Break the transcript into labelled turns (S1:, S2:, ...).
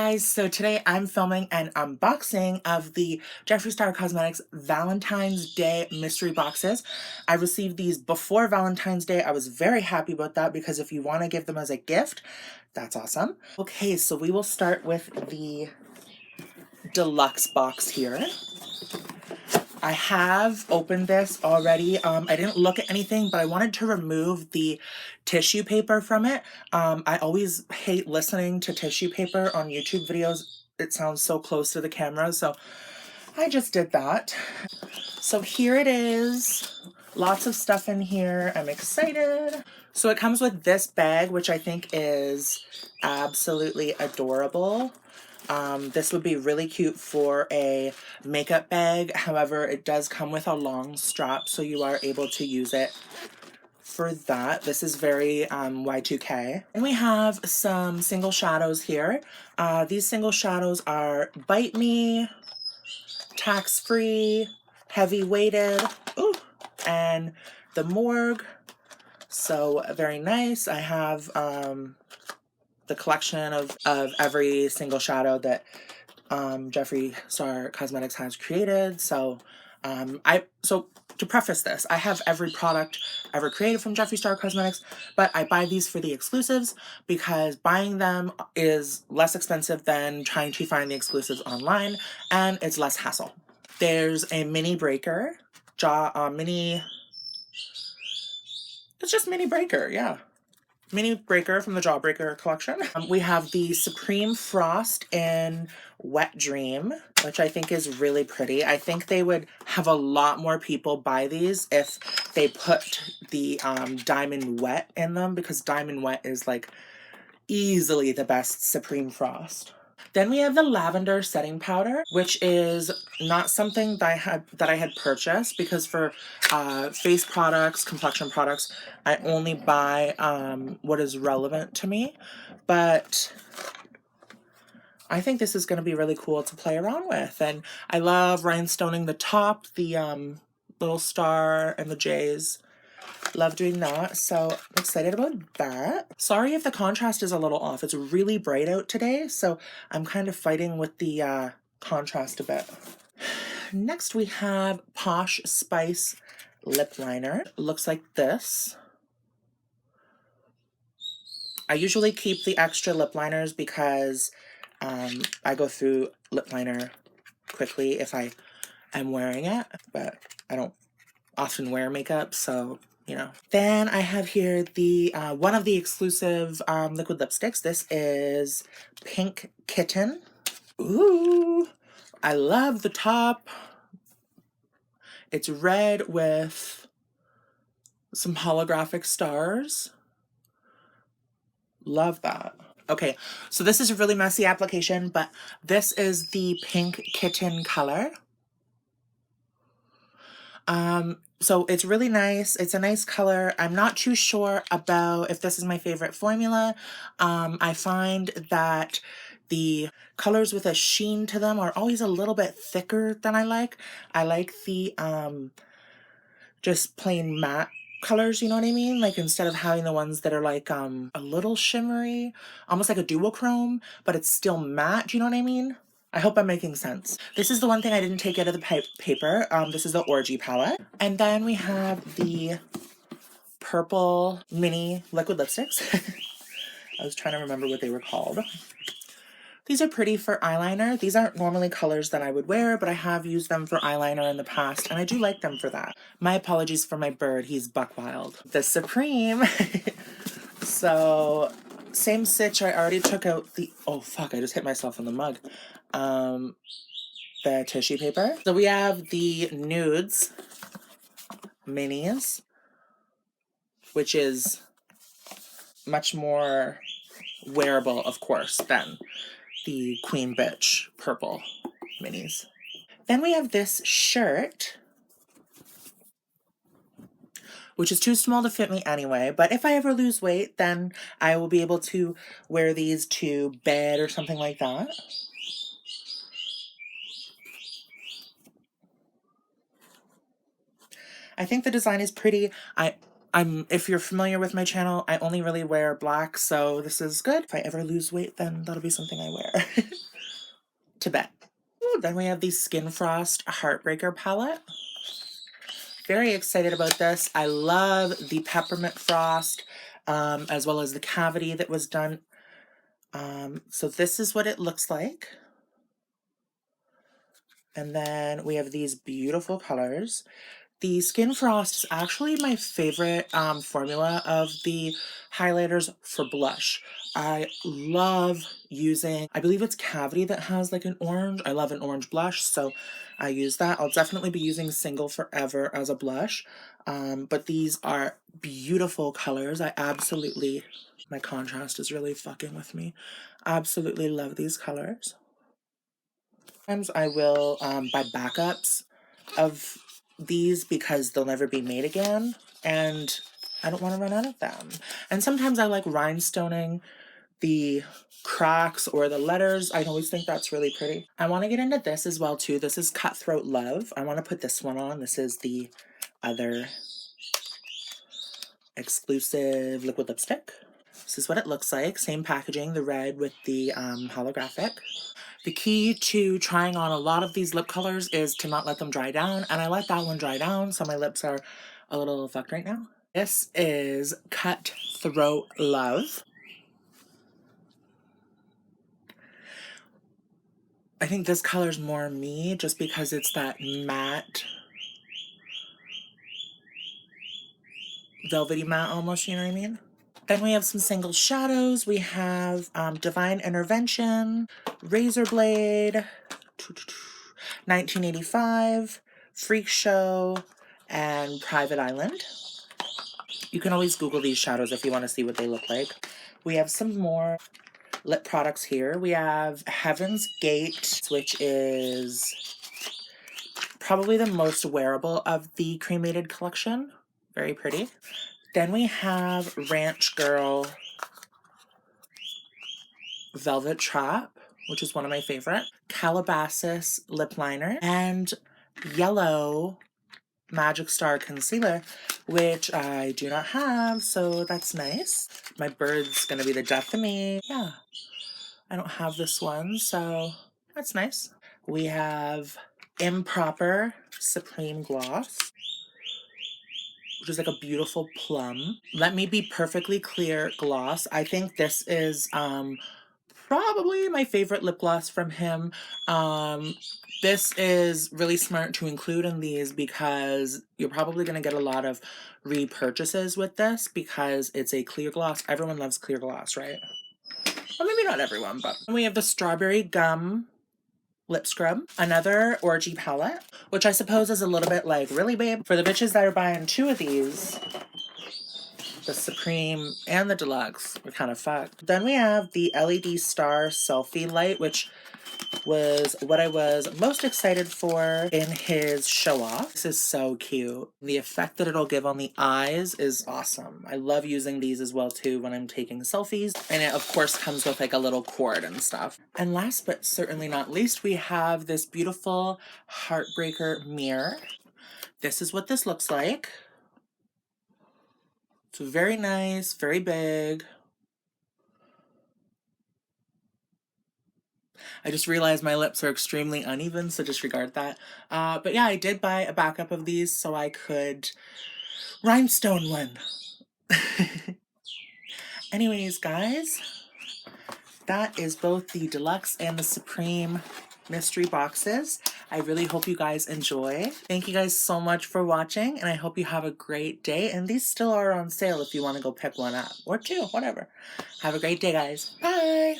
S1: guys, so today I'm filming an unboxing of the Jeffree Star Cosmetics Valentine's Day mystery boxes. I received these before Valentine's Day. I was very happy about that because if you want to give them as a gift, that's awesome. Okay, so we will start with the deluxe box here. I have opened this already. I didn't look at anything, but I wanted to remove the tissue paper from it. I always hate listening to tissue paper on YouTube videos. It sounds so close to the camera, so I just did that. So here it is. Lots of stuff in here. I'm excited. So it comes with this bag, which I think is absolutely adorable. This would be really cute for a makeup bag. However, it does come with a long strap, so you are able to use it for that. This is very Y2K. And we have some single shadows here. These single shadows are Bite Me, Tax Free, Heavy Weighted, ooh, and the Morgue. So very nice. I have the collection of every single shadow that Jeffree Star Cosmetics has created. So to preface this, I have every product ever created from Jeffree Star Cosmetics, but I buy these for the exclusives because buying them is less expensive than trying to find the exclusives online, and it's less hassle. There's a mini breaker, it's just mini breaker, yeah. Mini breaker from the Jawbreaker collection. We have the Supreme Frost in Wet Dream, which I think is really pretty. I think they would have a lot more people buy these if they put the Diamond Wet in them, because Diamond Wet is like easily the best Supreme Frost. Then we have the Lavender setting powder, which is not something that I had purchased, because for face products, complexion products, I only buy what is relevant to me. But I think this is going to be really cool to play around with. And I love rhinestoning the top, the little star and the J's. Love doing that, so I'm excited about that. Sorry if the contrast is a little off. It's really bright out today, so I'm kind of fighting with the contrast a bit. Next we have Posh Spice lip liner. It looks like this. I usually keep the extra lip liners because I go through lip liner quickly if I am wearing it, but I don't often wear makeup, so you know. Then I have here the one of the exclusive liquid lipsticks. This is Pink Kitten. Ooh, I love the top. It's red with some holographic stars. Love that. Okay, so this is a really messy application, but this is the Pink Kitten color. So it's really nice. It's a nice color. I'm not too sure about if this is my favorite formula. I find that the colors with a sheen to them are always a little bit thicker than I like. I like the just plain matte colors, you know what I mean? Like instead of having the ones that are like a little shimmery, almost like a duochrome, but it's still matte, do you know what I mean? I hope I'm making sense. This is the one thing I didn't take out of the paper. This is the Orgy palette. And then we have the purple mini liquid lipsticks. I was trying to remember what they were called. These are pretty for eyeliner. These aren't normally colors that I would wear, but I have used them for eyeliner in the past, and I do like them for that. My apologies for my bird. He's buck wild. The Supreme. So, same sitch. I already took out the... Oh, fuck. I just hit myself in the mug. The tissue paper. So we have the Nudes minis, which is much more wearable, of course, than the Queen Bitch purple minis. Then we have this shirt, which is too small to fit me anyway, but if I ever lose weight, then I will be able to wear these to bed or something like that. I think the design is pretty. If you're familiar with my channel, I only really wear black, so this is good. If I ever lose weight, then that'll be something I wear. To bet. Ooh, then we have the Skin Frost Heartbreaker palette. Very excited about this. I love the peppermint frost, as well as the cavity that was done. So this is what it looks like. And then we have these beautiful colors. The Skin Frost is actually my favorite formula of the highlighters for blush. I love using, I believe it's Cavity that has like an orange. I love an orange blush, so I use that. I'll definitely be using Single Forever as a blush. But these are beautiful colors. I absolutely, my contrast is really fucking with me. Absolutely love these colors. Sometimes I will buy backups of these because they'll never be made again, and I don't want to run out of them. And sometimes I like rhinestoning the cracks or the letters. I always think that's really pretty. I want to get into this as well too. This is Cutthroat Love. I want to put this one on. This is the other exclusive liquid lipstick. This is what it looks like. Same packaging, the red with the holographic. The key to trying on a lot of these lip colors is to not let them dry down, and I let that one dry down, so my lips are a little fucked right now. This is Cutthroat Love. I think this color's more me just because it's that matte, velvety matte almost, you know what I mean? Then we have some single shadows. We have Divine Intervention, Razor Blade, 1985, Freak Show, and Private Island. You can always Google these shadows if you want to see what they look like. We have some more lip products here. We have Heaven's Gate, which is probably the most wearable of the cremated collection. Very pretty. Then we have Ranch Girl Velvet Trap, which is one of my favorite. Calabasas lip liner. And Yellow Magic Star Concealer, which I do not have, so that's nice. My bird's gonna be the death of me. Yeah, I don't have this one, so that's nice. We have Improper Supreme Gloss, which is like a beautiful plum. Let Me Be Perfectly Clear Gloss. I think this is probably my favorite lip gloss from him. This is really smart to include in these because you're probably going to get a lot of repurchases with this because it's a clear gloss. Everyone loves clear gloss, right? Well, maybe not everyone, but we have the Strawberry Gum Lip Scrub, another Orgy palette, which I suppose is a little bit like, really, babe? For the bitches that are buying two of these, the Supreme and the Deluxe, we're kind of fucked. Then we have the LED Star Selfie Light, which was what I was most excited for in his show off. This is so cute. The effect that it'll give on the eyes is awesome. I love using these as well too when I'm taking selfies. And it of course comes with like a little cord and stuff. And last but certainly not least, we have this beautiful Heartbreaker mirror. This is what this looks like. It's very nice, very big. I just realized my lips are extremely uneven, so disregard that. But yeah, I did buy a backup of these so I could rhinestone one. Anyways, guys, that is both the Deluxe and the Supreme mystery boxes. I really hope you guys enjoy. Thank you guys so much for watching, and I hope you have a great day. And these still are on sale if you want to go pick one up, or two, whatever. Have a great day, guys. Bye!